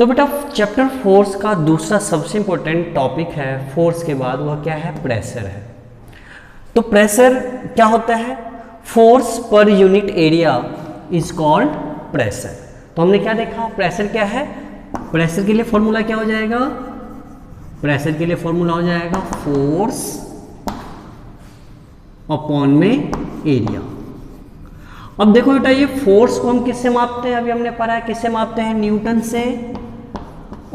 तो बेटा chapter force का दूसरा सबसे इंपॉर्टेंट टॉपिक है फोर्स के बाद, वह क्या है? प्रेशर है। तो प्रेशर क्या होता है? Force per unit area is called pressure. तो हमने क्या देखा? प्रेशर क्या है? प्रेशर के लिए फॉर्मूला क्या हो जाएगा? प्रेशर के लिए फॉर्मूला हो जाएगा फोर्स अपॉन में एरिया। अब देखो बेटा, ये फोर्स को हम किससे मापते हैं? अभी हमने पढ़ा है किससे मापते हैं? न्यूटन से।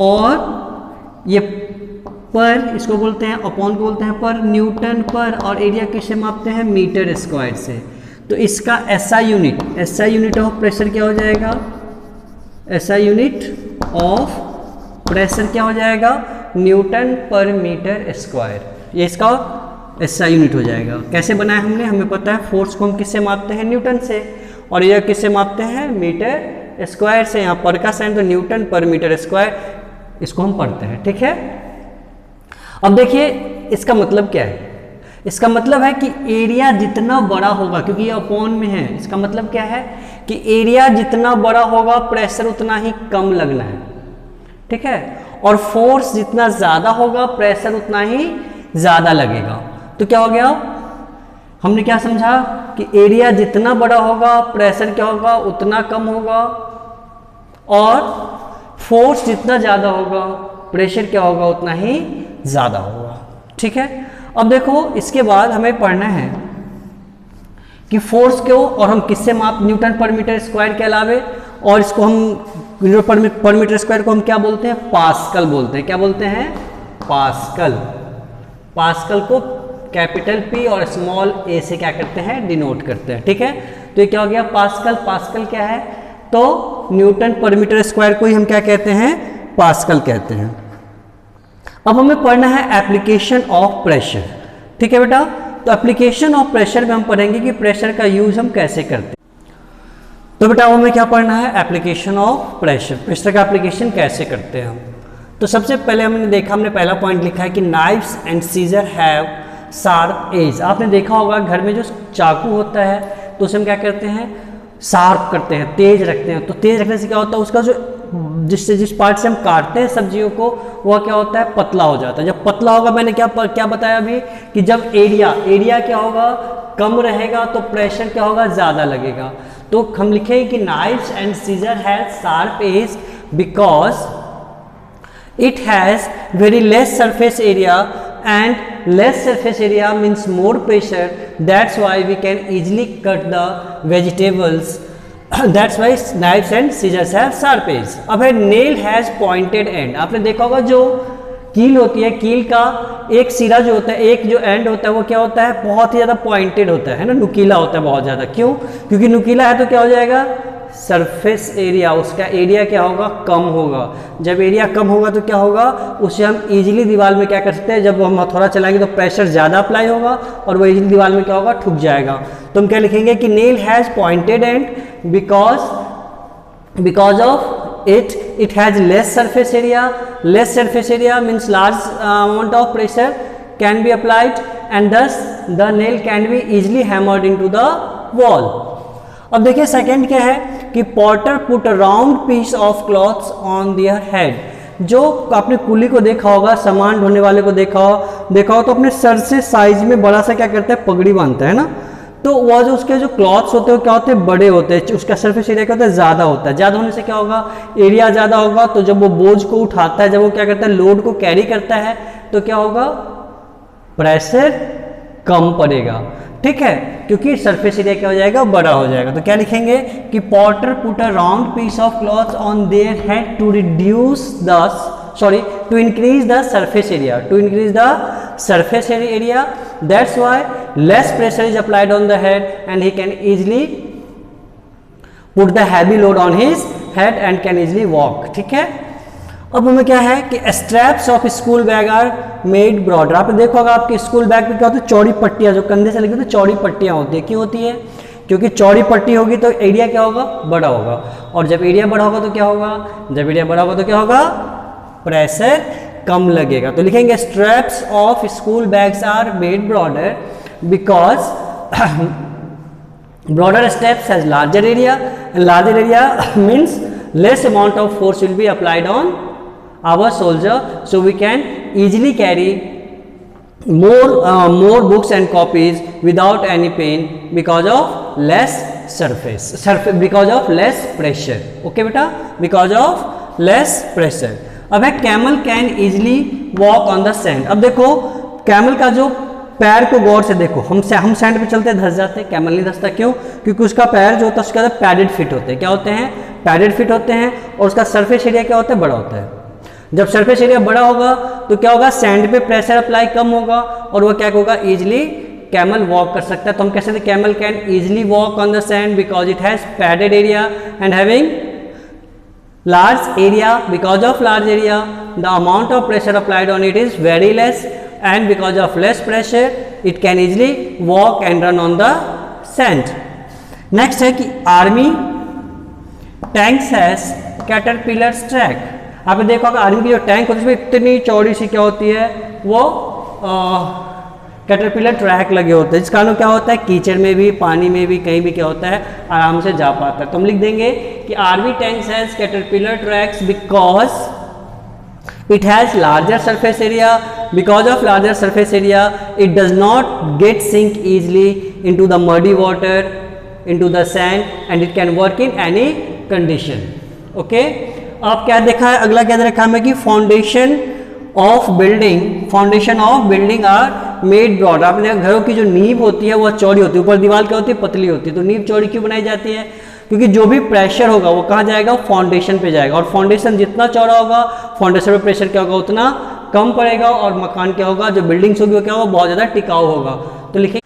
और ये पर, इसको बोलते हैं अपॉन को बोलते हैं पर, न्यूटन पर। और एरिया किससे मापते हैं? मीटर स्क्वायर से। तो इसका एसआई यूनिट ऑफ प्रेशर क्या हो जाएगा? एसआई यूनिट ऑफ प्रेशर क्या हो जाएगा? न्यूटन पर मीटर स्क्वायर। ये इसका एसआई यूनिट हो जाएगा। कैसे बनाया हमने? हमें पता है फोर्स को हम किससे मापते हैं? न्यूटन से। और यह किससे मापते हैं? मीटर स्क्वायर से। यहाँ पर का साइन तो न्यूटन पर मीटर स्क्वायर, इसको हम पढ़ते हैं। ठीक है, अब देखिए इसका मतलब क्या है? इसका मतलब है कि एरिया जितना बड़ा होगा, क्योंकि ये अपॉन में है, इसका मतलब क्या है कि एरिया जितना बड़ा होगा प्रेशर उतना ही कम लगना है। ठीक है, और फोर्स जितना ज्यादा होगा प्रेशर उतना ही ज्यादा लगेगा। तो क्या हो गया? हमने क्या समझा कि एरिया जितना बड़ा होगा प्रेशर क्या होगा? उतना कम होगा। और फोर्स जितना ज्यादा होगा प्रेशर क्या होगा? उतना ही ज्यादा होगा। ठीक है, अब देखो इसके बाद हमें पढ़ना है कि फोर्स को और हम किससे माप? न्यूटन पर मीटर स्क्वायर के अलावे, और इसको हम न्यूटन पर मीटर स्क्वायर को हम क्या बोलते हैं? पास्कल बोलते हैं। क्या बोलते हैं? पास्कल। पास्कल को कैपिटल पी और स्मॉल ए से क्या करते हैं? डिनोट करते हैं। ठीक है, तो ये क्या हो गया? पास्कल। पास्कल क्या है? तो न्यूटन पर मीटर स्क्वायर को ही हम क्या कहते हैं? पास्कल कहते हैं। अब हमें पढ़ना है एप्लीकेशन ऑफ प्रेशर। ठीक है बेटा, तो एप्लीकेशन ऑफ प्रेशर में हम पढ़ेंगे कि प्रेशर का यूज हम कैसे करते हैं। तो बेटा हमें क्या पढ़ना है? एप्लीकेशन ऑफ प्रेशर, प्रेशर का एप्लीकेशन कैसे करते हैं हम। तो सबसे पहले हमने देखा, हमने पहला पॉइंट लिखा है कि knives and scissor have sharp edge. आपने देखा होगा घर में जो चाकू होता है तो उसे हम क्या करते हैं? शार्प करते हैं, तेज रखते हैं। तो तेज रखने से क्या होता है? उसका जो जिस पार्ट से हम काटते हैं सब्जियों को, वह क्या होता है? पतला हो जाता है। जब पतला होगा, मैंने क्या बताया अभी कि जब एरिया क्या होगा? कम रहेगा, तो प्रेशर क्या होगा? ज़्यादा लगेगा। तो हम लिखेंगे कि knives and scissor has sharp edge because it has very less surface area, and less surface area means more pressure. That's why we can easily cut the vegetables. That's why knives and scissors have sharp edge. अब है nail has pointed end. आपने देखा होगा जो कील होती है, कील का एक सिरा जो होता है, एक जो एंड होता है, वो क्या होता है? बहुत ही ज़्यादा पॉइंटेड होता है ना, नुकीला होता है बहुत ज़्यादा। क्यों? क्योंकि नुकीला है तो क्या हो जाएगा? सरफेस एरिया, उसका एरिया क्या होगा? कम होगा। जब एरिया कम होगा तो क्या होगा? उसे हम इजीली दीवार में क्या कर सकते हैं? जब हम हथौड़ा चलाएंगे तो प्रेशर ज़्यादा अप्लाई होगा और वो इजीली दीवार में क्या होगा? ठुक जाएगा। तो हम क्या लिखेंगे कि nail has pointed end because of it has less surface area. Less surface area means large amount of pressure can be applied and thus the nail can be easily hammered into the wall. अब देखिए second क्या है कि potter put a round piece of cloths on their head. जो आपने कुली को देखा होगा, सामान ढोने वाले को देखा हो तो अपने सर से साइज में बड़ा सा क्या करता है? पगड़ी बांधता है ना। तो वह जो उसके जो क्लॉथ्स होते हैं क्या होते हैं? बड़े होते हैं। उसका सरफेस एरिया क्या होता है? ज़्यादा होता है। ज़्यादा होने से क्या होगा? एरिया ज़्यादा होगा। तो जब वो बोझ को उठाता है, जब वो क्या करता है? लोड को कैरी करता है, तो क्या होगा? प्रेशर कम पड़ेगा। ठीक है, क्योंकि सरफेस एरिया क्या हो जाएगा? बड़ा हो जाएगा। तो क्या लिखेंगे कि potter put a round piece of cloth on their head to increase the surface area, surface area. That's why less pressure is applied on the head and he can easily put the heavy load on his head and can easily walk. ठीक है, अब हमें क्या है कि straps of school bag are made broader. आपने देखा होगा आपके स्कूल बैग पे क्या होता है? चौड़ी पट्टियां, जो कंधे से लगी तो चौड़ी पट्टियां होती है। क्यों होती है? क्योंकि चौड़ी पट्टी होगी तो एरिया क्या होगा? बड़ा होगा। और जब एरिया बड़ा होगा तो क्या होगा? जब एरिया बड़ा होगा तो क्या होगा? प्रेशर कम लगेगा। तो लिखेंगे straps of school bags are made broader because broader straps has larger area, and larger area means less amount of force will be applied on our soldier, so we can easily carry more books and copies without any pain because of less because of less pressure. Okay बेटा, because of less pressure. अब है camel can easily walk on the sand. अब देखो camel का जो पैर को गौर से देखो, हम सैंड पे चलते धंस जाते हैं, कैमल नहीं धंसता। क्यों? क्योंकि उसका पैर जो होता है उसके अंदर पैडेड फिट होते हैं। क्या होते हैं? पैडेड फिट होते हैं। और उसका सरफेस एरिया क्या होता है? बड़ा होता है। जब सरफेस एरिया बड़ा होगा तो क्या होगा? सैंड पे प्रेशर अप्लाई कम होगा और वो क्या होगा? इजिली कैमल वॉक कर सकता है। तो हम कह सकते हैं camel can easily walk on the sand because it has padded area and having large area. Because of large area, the amount of pressure applied on it is very less, and because of less pressure it can easily walk and run on the sand. Next है कि army tanks has caterpillars track. आपने देखा होगा army की जो tank होती है उसमें इतनी चौड़ी सी क्या होती है? वो कैटरपिलर ट्रैक लगे होते हैं, जिस कारण क्या होता है? कीचड़ में भी, पानी में भी, कहीं भी क्या होता है? आराम से जा पाता है। तो हम लिख देंगे कि army tanks has caterpillar tracks because it has larger surface area. Because of larger surface area it does not get sink easily into the muddy water, into the sand, and it can work in any condition. Okay, अब क्या देखा है? अगला क्या देखा हमें कि foundation of building are made broad. आपने घरों की जो नींव होती है वो चौड़ी होती है, ऊपर दीवार क्या होती है? पतली होती है। तो नींव चौड़ी क्यों बनाई जाती है? क्योंकि जो भी प्रेशर होगा वो कहाँ जाएगा? फाउंडेशन पे जाएगा, और फाउंडेशन जितना चौड़ा होगा फाउंडेशन पे प्रेशर क्या होगा? उतना कम पड़ेगा, और मकान क्या होगा? जो बिल्डिंग्स होगी वो क्या होगा? बहुत ज़्यादा टिकाऊ होगा। तो लिखिए,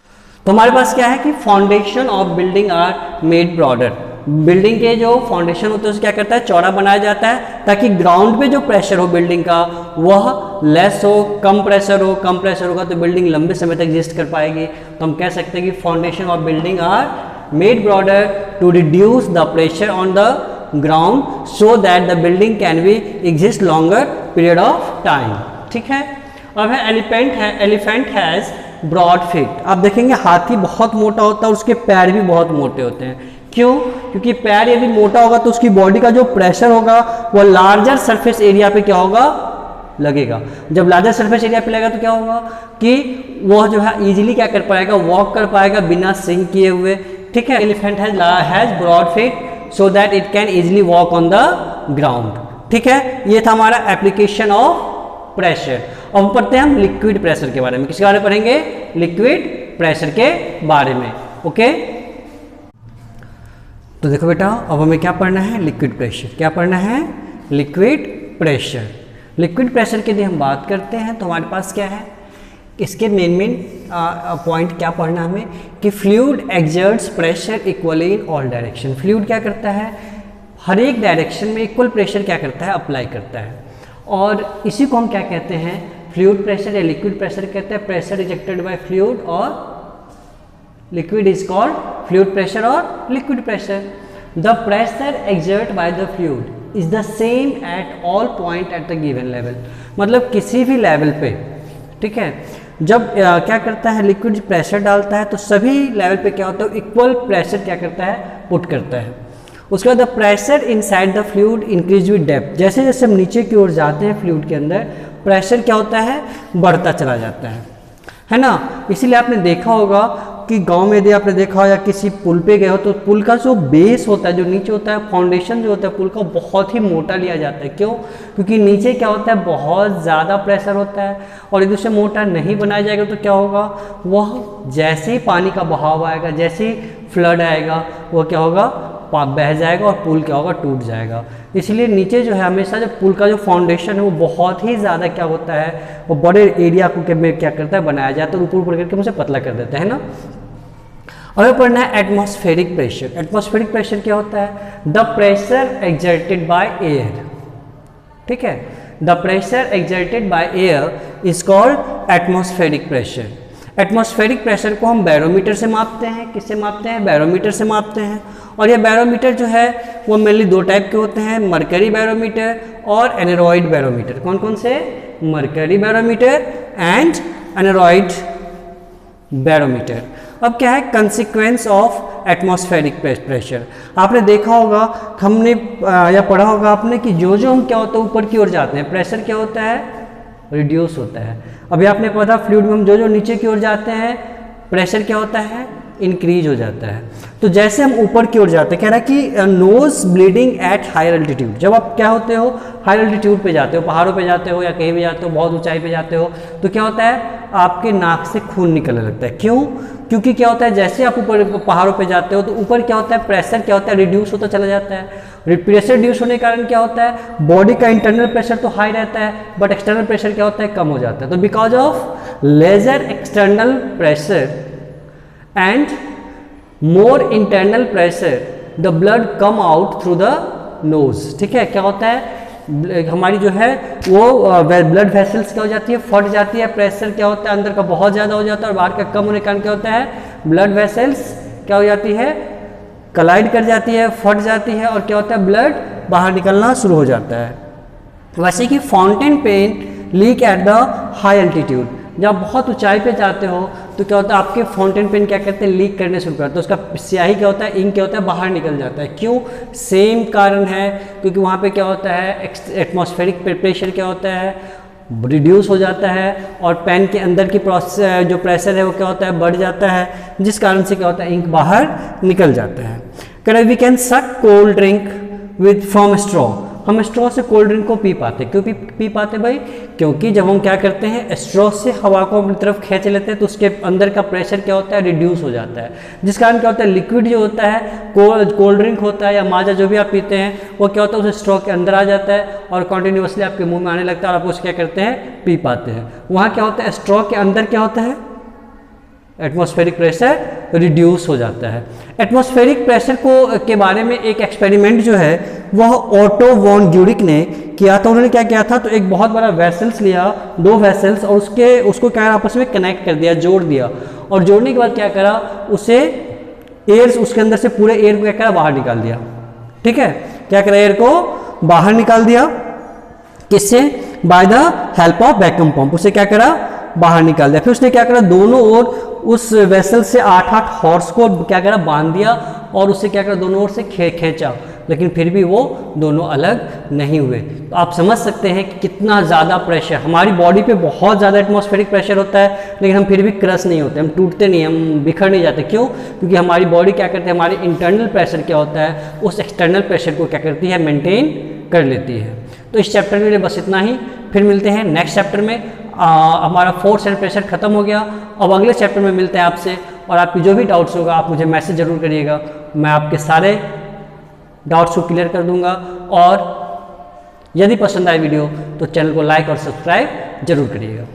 तो हमारे पास क्या है कि foundation of building are made broader. Building के जो फाउंडेशन होते हैं उसे क्या करता है? चौड़ा बनाया जाता है, ताकि ग्राउंड पे जो प्रेशर हो बिल्डिंग का वह लेस हो, कम प्रेशर हो। कम प्रेशर होगा तो बिल्डिंग लंबे समय तक एग्जिस्ट कर पाएगी। तो हम कह सकते हैं कि foundation of building are made broader to reduce the pressure on the ground so that the building can be exist longer period of time. ठीक है। अब है एलिफेंट हैज ब्रॉड फीट। आप देखेंगे हाथी बहुत मोटा होता है, उसके पैर भी बहुत मोटे होते हैं। क्यों? क्योंकि पैर यदि मोटा होगा तो उसकी बॉडी का जो प्रेशर होगा वह लार्जर सरफेस एरिया पे क्या होगा? लगेगा। जब लार्जर सरफेस एरिया पे लगेगा तो क्या होगा कि वह जो है इजीली क्या कर पाएगा? वॉक कर पाएगा बिना सिंक किए हुए। ठीक है। Elephant has broad feet so that it can easily walk on the ground. ठीक है, ये था हमारा एप्लीकेशन ऑफ प्रेशर। अब पढ़ते हैं हम लिक्विड प्रेशर के बारे में। किसके बारे में पढ़ेंगे? लिक्विड प्रेशर के बारे में। ओके, तो देखो बेटा, अब हमें क्या पढ़ना है? Liquid pressure. क्या पढ़ना है? Liquid pressure. लिक्विड प्रेशर की यदि हम बात करते हैं तो हमारे पास क्या है? इसके मेन पॉइंट क्या पढ़ना हमें कि fluid exerts pressure equally in all direction. Fluid क्या करता है? हर एक डायरेक्शन में इक्वल प्रेशर क्या करता है? अप्लाई करता है। और इसी को हम क्या कहते हैं? फ्लूइड प्रेशर या लिक्विड प्रेशर कहते हैं। प्रेशर इजेक्टेड बाय फ्लूइड और liquid is called fluid pressure or liquid pressure. The pressure exerted by the fluid is the same at all point at the given level. मतलब किसी भी level पे, ठीक है, जब क्या करता है? लिक्विड प्रेशर डालता है तो सभी लेवल पे क्या होता है? इक्वल प्रेशर क्या करता है? पुट करता है। उसके बाद the pressure inside the fluid increase with depth. जैसे जैसे हम नीचे की ओर जाते हैं फ्लूइड के अंदर, प्रेशर क्या होता है? बढ़ता चला जाता है ना। इसीलिए आपने देखा होगा कि गांव में यदि आपने देखा हो या किसी पुल पे गए हो तो पुल का जो बेस होता है, जो नीचे होता है, फाउंडेशन जो होता है पुल का, बहुत ही मोटा लिया जाता है। क्यों? क्योंकि नीचे क्या होता है? बहुत ज़्यादा प्रेशर होता है, और यदि उसे मोटा नहीं बनाया जाएगा तो क्या होगा? वह जैसे ही पानी का बहाव आएगा, जैसे ही फ्लड आएगा, वह क्या होगा? बह जाएगा और पुल क्या होगा? टूट जाएगा। इसलिए नीचे जो है हमेशा जो पुल का जो फाउंडेशन है वो बहुत ही ज़्यादा क्या होता है? वो बड़े एरिया को क्या करता है? बनाया जाता है, और ऊपर करके उसे पतला कर देता है ना। और पढ़ना है एटमॉस्फेरिक प्रेशर। एटमॉस्फेरिक प्रेशर क्या होता है? The pressure exerted by air. ठीक है, the pressure exerted by air is called atmospheric pressure. Atmospheric pressure को हम बैरोमीटर से मापते हैं। किससे मापते हैं? बैरोमीटर से मापते हैं। और ये बैरोमीटर जो है वो मेनली दो टाइप के होते हैं, मरकरी बैरोमीटर और एनेरॉइड बैरोमीटर। कौन कौन से? Mercury barometer and aneroid barometer. अब क्या है कंसिक्वेंस ऑफ एटमॉस्फेरिक प्रेशर। आपने देखा होगा, हमने या पढ़ा होगा आपने कि जो हम क्या होता है ऊपर की ओर जाते हैं प्रेशर क्या होता है, रिड्यूस होता है। अभी आपने पढ़ा फ्लूइड में हम जो नीचे की ओर जाते हैं प्रेशर क्या होता है, इंक्रीज हो जाता है। तो जैसे हम ऊपर की ओर जाते हैं, कह रहा है कि nose bleeding at higher altitude. जब आप क्या होते हो, हायर अल्टीट्यूड पे जाते हो, पहाड़ों पे जाते हो या कहीं भी जाते हो, बहुत ऊंचाई पे जाते हो, तो क्या होता है आपके नाक से खून निकलने लगता है। क्यों? क्योंकि क्या होता है जैसे आप ऊपर पहाड़ों पे जाते हो तो ऊपर क्या होता है प्रेशर क्या होता है रिड्यूस होता चला जाता है। प्रेशर रिड्यूस होने के कारण क्या होता है बॉडी का इंटरनल प्रेशर तो हाई रहता है बट एक्सटर्नल प्रेशर क्या होता है कम हो जाता है। तो because of lesser external pressure and more internal pressure the blood come out through the nose. ठीक है, क्या होता है हमारी जो है वो ब्लड वेसल्स क्या हो जाती है, फट जाती है। प्रेशर क्या होता है अंदर का बहुत ज़्यादा हो जाता है और बाहर का कम होने के कारण क्या होता है ब्लड वेसल्स क्या हो जाती है, कलाइड कर जाती है, फट जाती है और क्या होता है ब्लड बाहर निकलना शुरू हो जाता है। वैसे कि fountain pen leak at the high altitude. जब आप बहुत ऊंचाई पे जाते हो तो क्या होता है आपके फाउंटेन पेन क्या करते हैं लीक करने शुरू करते हैं, तो उसका स्याही क्या होता है इंक क्या होता है बाहर निकल जाता है। क्यों? सेम कारण है, क्योंकि वहाँ पे क्या होता है एटमॉस्फेरिक प्रेशर क्या होता है रिड्यूस हो जाता है और पेन के अंदर की प्रोसेस जो प्रेशर है वो क्या होता है बढ़ जाता है, जिस कारण से क्या होता है इंक बाहर निकल जाता है। करेक्ट, वी कैन सक cold drink with from straw. हम स्ट्रॉ से कोल्ड ड्रिंक को पी पाते। क्यों पी पाते भाई? क्योंकि जब हम क्या करते हैं स्ट्रॉ से हवा को अपनी तरफ खींच लेते हैं तो उसके अंदर का प्रेशर क्या होता है रिड्यूस हो जाता है, जिस कारण क्या होता है लिक्विड जो होता है कोल्ड ड्रिंक होता है या माजा जो भी आप पीते हैं वो क्या होता है उस स्ट्रॉ के अंदर आ जाता है और कंटिन्यूसली आपके मुंह में आने लगता है और आप उसे क्या करते हैं पी पाते हैं। वहाँ क्या होता है स्ट्रॉ के अंदर क्या होता है एटमॉस्फेरिक प्रेशर रिड्यूस हो जाता है। एटमॉस्फेरिक प्रेशर को के बारे में एक एक्सपेरिमेंट जो है वह ऑटो वॉन ग्यूरिक ने किया था। उन्होंने क्या किया था तो एक बहुत बड़ा वेसल्स लिया, दो वेसल्स, और उसको क्या आपस में कनेक्ट कर दिया, जोड़ दिया, और जोड़ने के बाद क्या करा उसे एयर उसके अंदर से पूरे एयर को क्या करा बाहर निकाल दिया। ठीक है, क्या करा एयर को बाहर निकाल दिया, किससे? By the help of vacuum pump. उसे क्या करा बाहर निकाल दिया। फिर उसने क्या करा दोनों ओर उस वेसल से 8-8 हॉर्स को क्या करा बांध दिया और उससे क्या करा दोनों ओर से खींचा, लेकिन फिर भी वो दोनों अलग नहीं हुए। तो आप समझ सकते हैं कि कितना ज़्यादा प्रेशर हमारी बॉडी पे बहुत ज़्यादा एटमॉस्फेरिक प्रेशर होता है, लेकिन हम फिर भी क्रश नहीं होते, हम टूटते नहीं, हम बिखर नहीं जाते। क्यों? क्योंकि हमारी बॉडी क्या करती है हमारी इंटरनल प्रेशर क्या होता है उस एक्सटर्नल प्रेशर को क्या करती है मेंटेन कर लेती है। तो इस चैप्टर में बस इतना ही, फिर मिलते हैं नेक्स्ट चैप्टर में। हमारा फोर्स एंड प्रेशर खत्म हो गया। अब अगले चैप्टर में मिलते हैं आपसे, और आपकी जो भी डाउट्स होगा आप मुझे मैसेज जरूर करिएगा, मैं आपके सारे डाउट्स को क्लियर कर दूंगा। और यदि पसंद आए वीडियो तो चैनल को लाइक और सब्सक्राइब जरूर करिएगा।